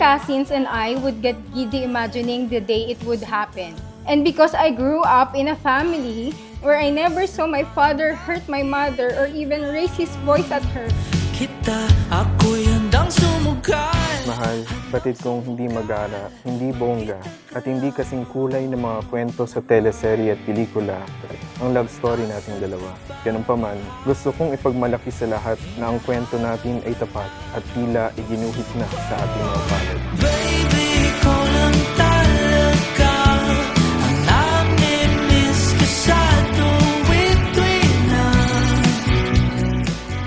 cousins and I would get giddy imagining the day it would happen. And because I grew up in a family where I never saw my father hurt my mother or even raise his voice at her. Ako'y handang sumugay. Mahal, batid kong hindi magara, hindi bongga, at hindi kasing kulay ng mga kwento sa teleserye at pelikula ang love story nating dalawa. Ganun pa man, gusto kong ipagmalaki sa lahat na ang kwento natin ay tapat at tila iginuhit na sa ating mga palad. Baby, ikaw lang talaga ang namimiss ko sa tuwing na.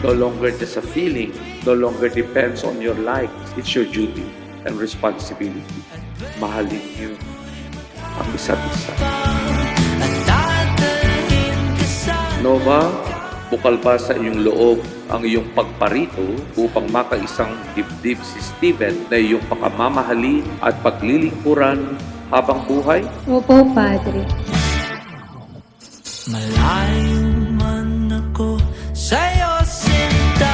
No longer just a feeling, no longer depends on your likes. It's your duty and responsibility. Mahalin niyo ang isa't isa. Nova, bukal ba sa iyong loob ang iyong pagparito upang makaisang dibdib si Steven na iyong pakamamahali at paglilingkuran habang buhay? Opo, Padre. Malayo man ako sa'yo, sinta.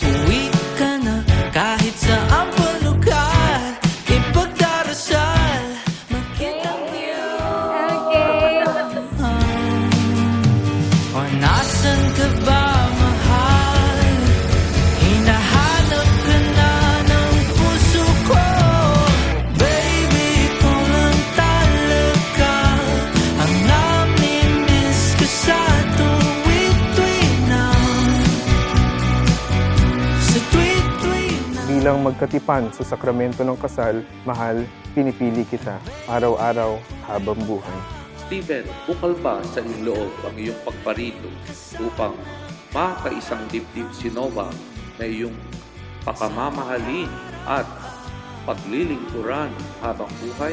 Uwi ka na kahit saan pa lugar. Ipagdarasal, makita niyo. Okay. O nasan ka ba, mahal? Hinahanap ka na ng puso ko. Baby, ikaw lang talaga ang namimiss ko sa tuwing na. Sa tuwing na. Bilang magkatipan sa sakramento ng kasal, mahal, pinipili kita araw-araw habang buhay. Steven, bukal ba sa iyong loob ang iyong pagparito upang makaisang dibdib si Nova na iyong pakamamahalin at paglilingkuran habang buhay?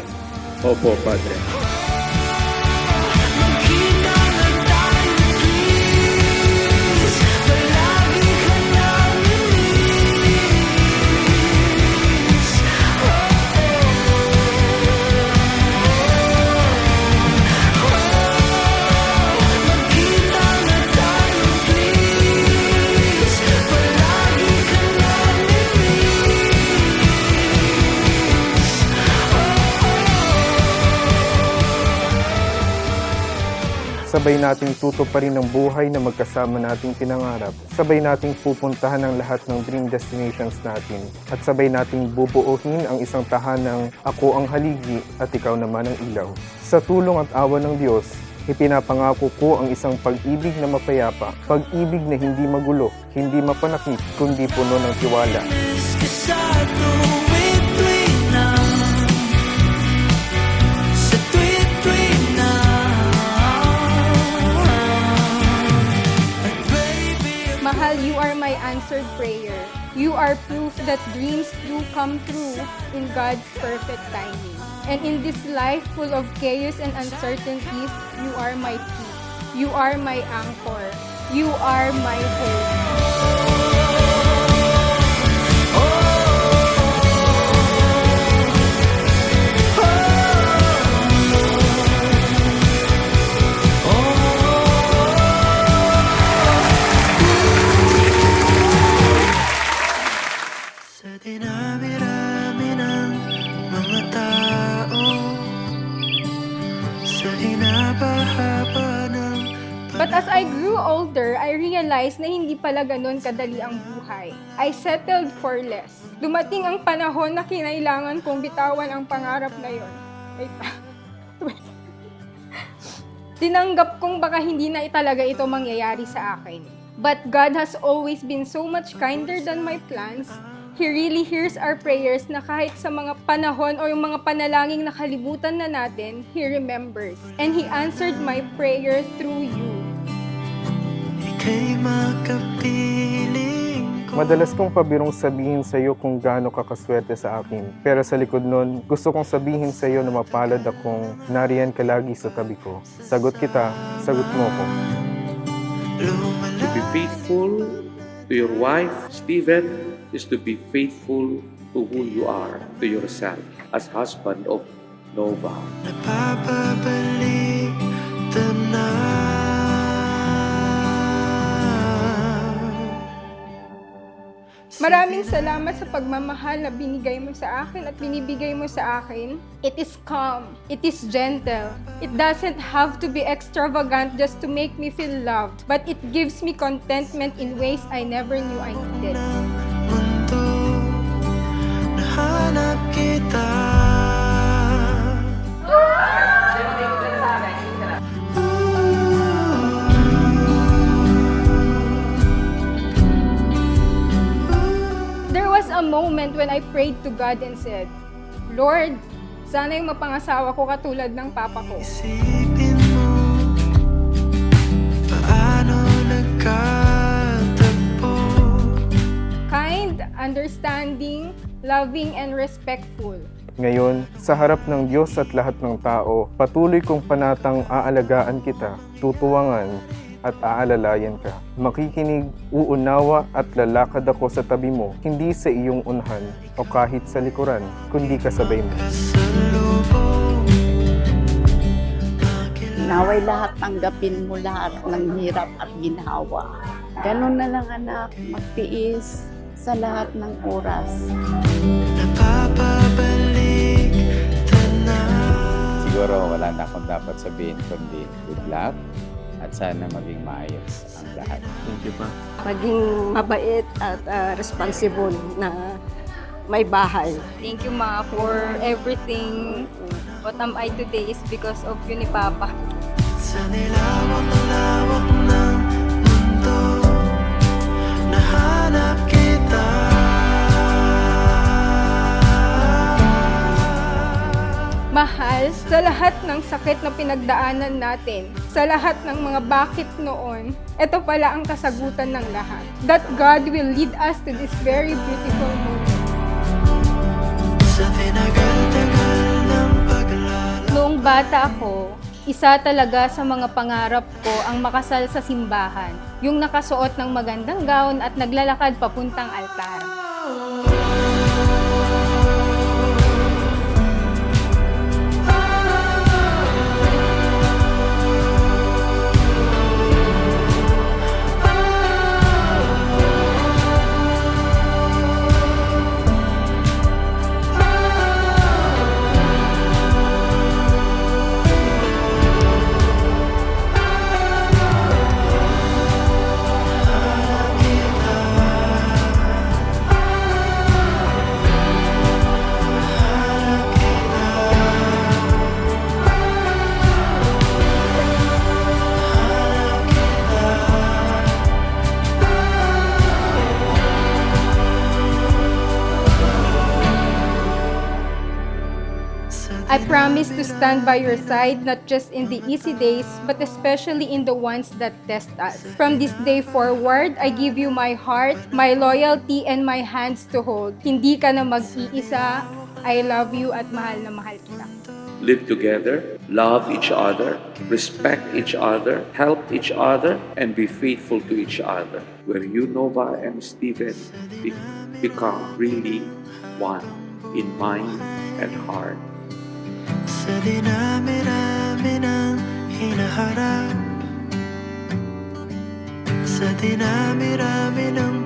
Opo, Padre. Magkita na tayo, please. Palagi ka namimiss. Magkita na tayo, please. Palagi ka Sabay nating tutuparin ang buhay na magkasama nating pinangarap. Sabay nating pupuntahan ang lahat ng dream destinations natin. At sabay nating bubuuhin ang isang tahanang ako ang haligi at ikaw naman ang ilaw. Sa tulong at awa ng Diyos, ipinapangako ko ang isang pag-ibig na mapayapa, pag-ibig na hindi magulo, hindi mapanakit, kundi puno ng tiwala. Mahal, you are my answered prayer. You are proof that dreams do come true in God's perfect timing. And in this life full of chaos and uncertainties, you are my peace. You are my anchor. You are my hope. Sa dinami-rami ng mga tao, sa hinaba-haba ng But as I grew older, I realized na hindi pala ganun kadali ang buhay. I settled for less. Dumating ang panahon na kinailangan kong bitawan ang pangarap na yon. Tinanggap kong baka hindi na talaga ito mangyayari sa akin. But God has always been so much kinder than my plans. He really hears our prayers na kahit sa mga panahon o yung mga panalangin na kalibutan na natin, He remembers. And He answered my prayer through you. ika'y makapiling ko. Madalas kong pabirong sabihin sa iyo kung gaano ka kaswerte sa akin. Pero sa likod nun, gusto kong sabihin sa iyo na mapalad akong nariyan ka lagi sa tabi ko. Sagot kita, sagot mo ko. To be faithful to your wife, Steven, is to be faithful to who you are, to yourself, as husband of Nova. Napapabalik tanaw. Maraming salamat sa pagmamahal na binigay mo sa akin at binibigay mo sa akin. It is calm. It is gentle. It doesn't have to be extravagant just to make me feel loved, but it gives me contentment in ways I never knew I needed. mundo, nahanap kita. There was a moment when I prayed to God and said, Lord, sana yung mapangasawa ko katulad ng papa ko. Isipin mo, paano nagkatagpo? Kind, understanding, loving, and respectful. Ngayon, sa harap ng Diyos at lahat ng tao, patuloy kong panatang aalagaan kita, tutuwangan at aalalayan ka. Makikinig, uunawa at lalakad ako sa tabi mo, hindi sa iyong unhan o kahit sa likuran, kundi kasabay mo. Kasalubong, Naway lahat tanggapin mo lahat ng hirap at ginhawa. Ganun na lang anak, magtiis sa lahat ng oras. napapabalik tanaw. Siguro wala na akong dapat sabihin kundi good luck at sana maging maayos ang lahat. Maging mabait at responsible na may bahay. Thank you, Ma, for everything. What am I today is because of you ni Papa. Sa nilawak-lawak ng mundo, nahanap kita. Mahal, sa lahat ng sakit na pinagdaanan natin, sa lahat ng mga bakit noon, ito pala ang kasagutan ng lahat. That God will lead us to this very beautiful moment. Sa tinagal-tagal ng paglalakbay. Noong bata ako, isa talaga sa mga pangarap ko ang makasal sa simbahan. Yung nakasuot ng magandang gown at naglalakad papuntang altar. I promise to stand by your side not just in the easy days, but especially in the ones that test us. From this day forward, I give you my heart, my loyalty, and my hands to hold. Hindi ka na mag-iisa. I love you at mahal na mahal kita. Live together, love each other, respect each other, help each other, and be faithful to each other. Where you, Nova, and Stephen become really one in mind and heart. Sa dinami-rami ng hinaharap, sa dinami-rami ng